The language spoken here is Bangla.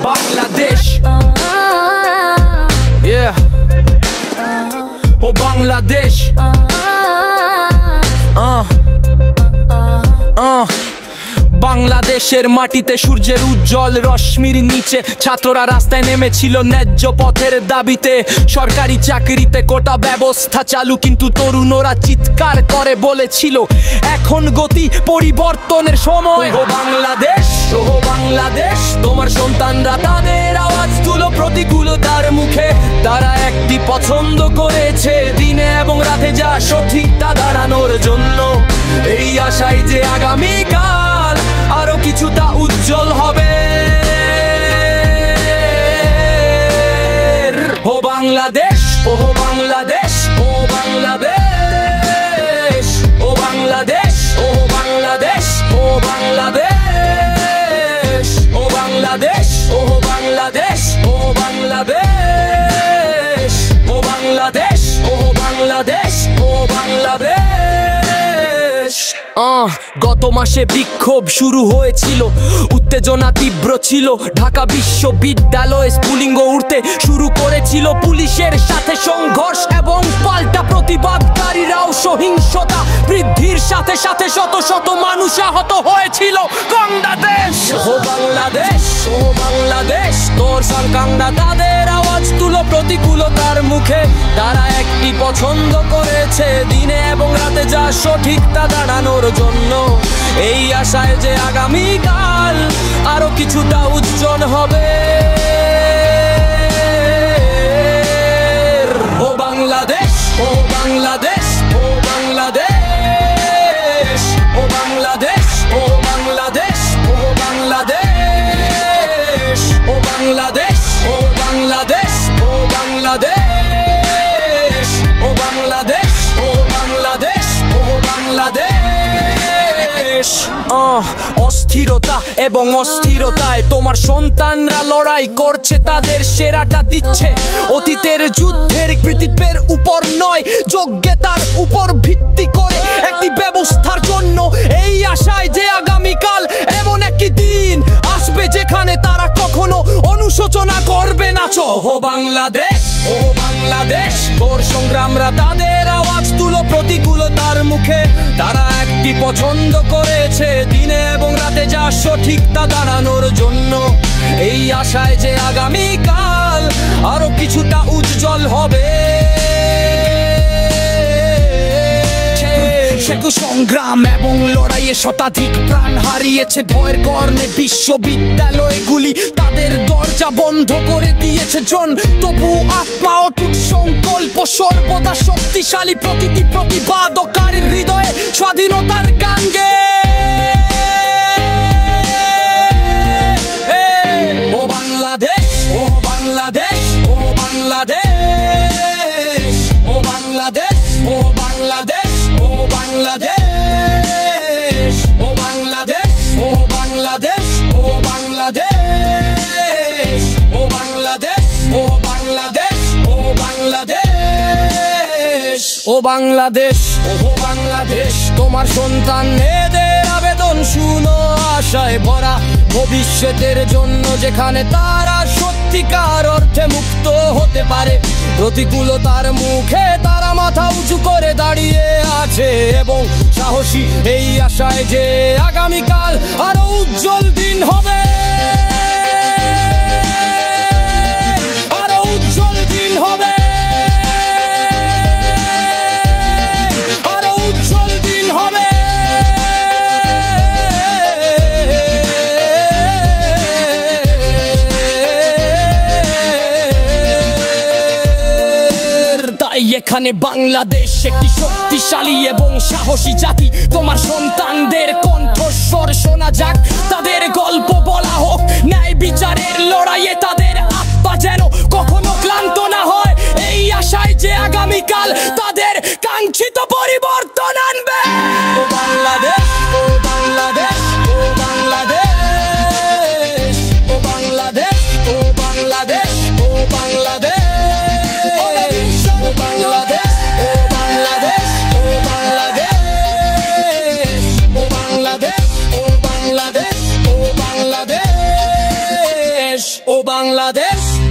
Bangladesh, yeah, oh Bangladesh, বাংলাদেশের মাটিতে সূর্যের উজ্জ্বল রশ্মির নিচে ছাত্ররা রাস্তায় নেমেছিল ন্যায্য পথের দাবিতে। সরকারি চাকরিতে কোটা ব্যবস্থা চালু, কিন্তু তরুণরা চিৎকার করে বলেছিল এখন গতি পরিবর্তনের সময়। ও বাংলাদেশ, ও বাংলাদেশ, তোমার সন্তানরা তাদের আওয়াজ তুলো প্রতিকূলতার মুখে। তারা একটি পছন্দ করেছে দিনে এবং রাতে যা সঠিক তা দাঁড়ানোর জন্য। এই আশায় যে আগামীকাল আরো কিছুটা উজ্জ্বল হবে। ও বাংলাদেশ, ও বাংলাদেশ, ও বাংলাদেশ, ও বাংলাদেশ, ও বাংলাদেশ, ও বাংলাদেশ, ও বাংলাদেশ, ও বাংলাদেশ, ও বাংলাদেশ, ও বাংলাদেশ, ও বাংলাদেশ, ও বাংলাদেশ। গত মাসে বিক্ষোভ শুরু হয়েছিল, উত্তেজনা তীব্র ছিল। ঢাকা বিশ্ববিদ্যালয়ে স্ফুলিঙ্গ উঠতে শুরু করেছিল। পুলিশের সাথে সংঘর্ষ এবং পাল্টা প্রতিবাদকারীরাও সহিংসতা বৃদ্ধির সাথে সাথে শত শত মানুষ আহত হয়েছিল। বাংলাদেশ, ও বাংলাদেশ, ও বাংলাদেশ, তোর সরকাররা তাদের আওয়াজ তুলো প্রতিকূলতার মুখে। তারা একটি পছন্দ করেছে দিনে এবং রাতে যা সঠিক তা দাঁড়ানোর জন্য। এই আশায় যে আগামীকাল আরো কিছুটা উজ্জ্বল হবে। ও বাংলাদেশ, ও বাংলাদেশ, ও বাংলাদেশ, ও বাংলাদেশ, ও বাংলাদেশ, ও বাংলাদেশ, ও বাংলাদেশ, ও বাংলাদেশ, ও বাংলাদেশ, ও বাংলাদেশ, ও বাংলাদেশ, ও বাংলাদেশ। অস্থিরতা এবং অস্থিরতায় তোমার সন্তানরা লড়াই করছে, তাদের সেরাটা দিচ্ছে। অতীতের যুদ্ধের কৃতিত্বের উপর নয়, যোগ্যতার উপর ভিত্তি করে একটি ব্যবস্থার জন্য। এই আশায় যে আগামীকাল এমন একটি দিন আসবে যেখানে তারা কখনো অনুশোচনা করবে না। ও বাংলাদেশ, ও বাংলাদেশ, তোর সংগ্রামরা তাদের আওয়াজ তুলো প্রতিকূলতার মুখে। তারা একটি পছন্দ করেছে দিনে এবং রাতে যা সঠিক তা দাঁড়ানোর জন্য। এই আশায় যে আগামীকাল আরো কিছুটা উজ্জ্বল হবে। সংগ্রাম এবং লড়াইয়ে শতাধিক প্রাণ হারিয়েছে। ভয়ের কারণে বিশ্ববিদ্যালয়গুলি তাদের দরজা বন্ধ করে দিয়েছে জন। তবু আত্মা অটুট সংকল্প সর্বদা শক্তিশালী। প্রতিটি প্রতিবাদকারীর হৃদয়ে স্বাধীনতার গান গে। ও বাংলাদেশ, ও বাংলাদেশ, ও বাংলাদেশ, ও বাংলাদেশ, ও বাংলাদেশ, ও বাংলাদেশ, ও বাংলাদেশ, ও বাংলাদেশ, ও বাংলাদেশ, ও বাংলাদেশ, ও বাংলাদেশ, ও বাংলাদেশ, ও বাংলাদেশ, ও বাংলাদেশ, তোমার সন্তানদের আবেদন শুনো আশায় ভরা ভবিষ্যতের জন্য, যেখানে তারা সত্যিকার অর্থে মুক্ত হতে পারে। প্রতিকূলতার মুখে তারা মাথা উঁচু করে দাঁড়িয়ে আছে এবং সাহসী এই আশায় যে আগামীকাল আরো উজ্জ্বল দিন হবে। আরো উজ্জ্বল দিন হবে। আরো উজ্জ্বল দিন হবে। এখানে বাংলাদেশ একটি শক্তিশালী এবং সাহসী জাতি। তোমার সন্তানদের কণ্ঠস্বর শোনা যাক, তাদের গল্প বলা হোক। ন্যায় বিচারের লড়াইয়ে তাদের আত্মা যেন কখনো ক্লান্ত না হয়। এই আশায় যে আগামীকাল তাদের কাঙ্ক্ষিত পরিবর্তন আনবে। ও বাংলাদেশ, ও বাংলাদেশ, ও বাংলাদেশ, ও বাংলাদেশ, ও বাংলাদেশ, ও বাংলাদেশ, ও বাংলাদেশ, বাংলাদেশ।